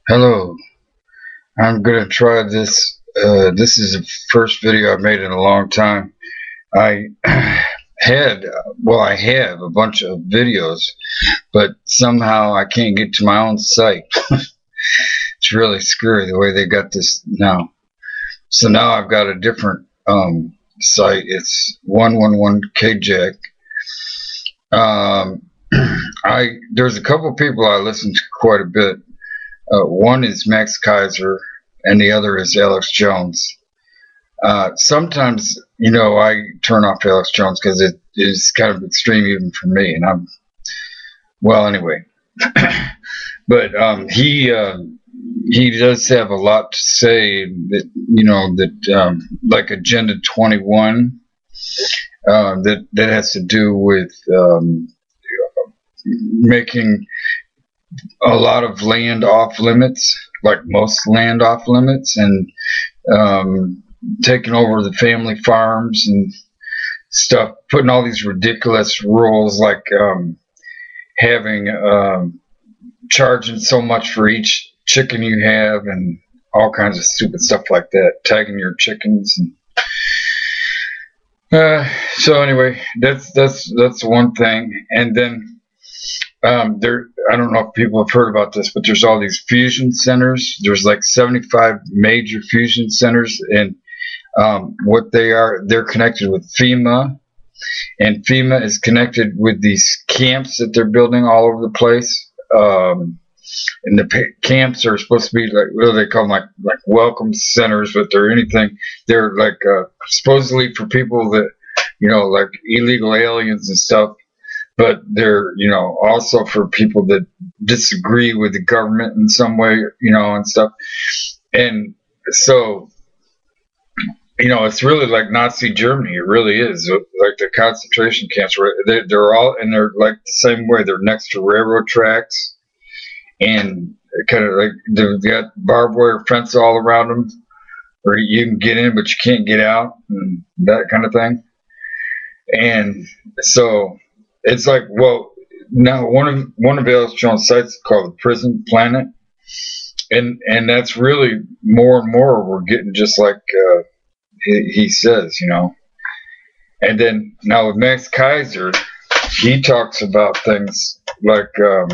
Hello, I'm gonna try this. This is the first video I've made in a long time. I I have a bunch of videos, but somehow I can't get to my own site. It's really scary the way they got this now. So now I've got a different site. It's 111KJack. Um, there's a couple of people I listen to quite a bit. One is Max Keiser, and the other is Alex Jones. Sometimes, I turn off Alex Jones because it is kind of extreme even for me, and anyway. But he does have a lot to say that like Agenda 21, that has to do with making a lot of land off limits, like most land off limits, and taking over the family farms and stuff, putting all these ridiculous rules like having charging so much for each chicken you have and all kinds of stupid stuff like that, tagging your chickens. And so anyway, that's one thing. And then I don't know if people have heard about this, but there's all these fusion centers. There's like 75 major fusion centers, and what they are, they're connected with FEMA, and FEMA is connected with these camps that they're building all over the place. And the camps are supposed to be like, what do they call them? Like welcome centers, but they're anything. They're like supposedly for people that, like illegal aliens and stuff. But they're, also for people that disagree with the government in some way, and stuff. And so, it's really like Nazi Germany. It really is like the concentration camps. They're all, and they're like the same way. They're next to railroad tracks, and kind of like they've got barbed wire fence all around them, where you can get in but you can't get out, and that kind of thing. And so it's like, well, now one of Alex Jones' sites is called the Prison Planet, and that's really more and more we're getting just like he says, And then now with Max Keiser, he talks about things like how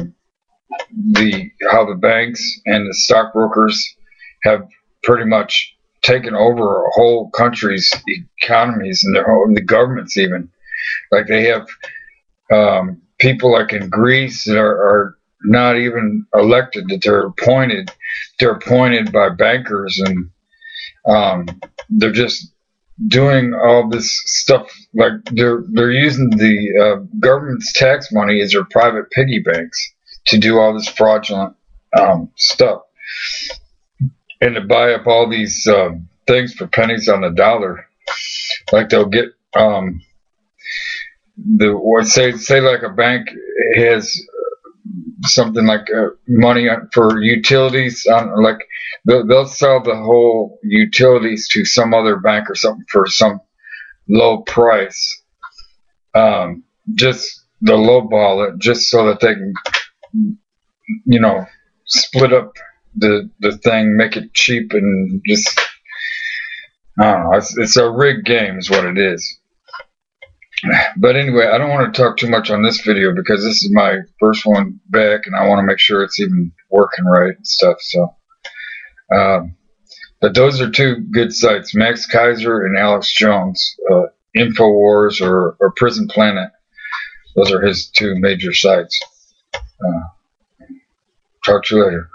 the banks and the stockbrokers have pretty much taken over a whole country's economies and the governments even. Like they have people like in Greece that are not even elected, that they're appointed by bankers, and they're just doing all this stuff. Like they're using the government's tax money as their private piggy banks to do all this fraudulent stuff, and to buy up all these things for pennies on the dollar. Like they'll get say like a bank has something like money for utilities, like they'll sell the whole utilities to some other bank or something for some low price, just the low ball it, just so that they can split up the thing, make it cheap, and just I don't know, it's a rigged game is what it is. But anyway, I don't want to talk too much on this video because this is my first one back, and I want to make sure it's even working right and stuff. So, but those are two good sites, Max Keiser and Alex Jones, Infowars or Prison Planet. Those are his two major sites. Talk to you later.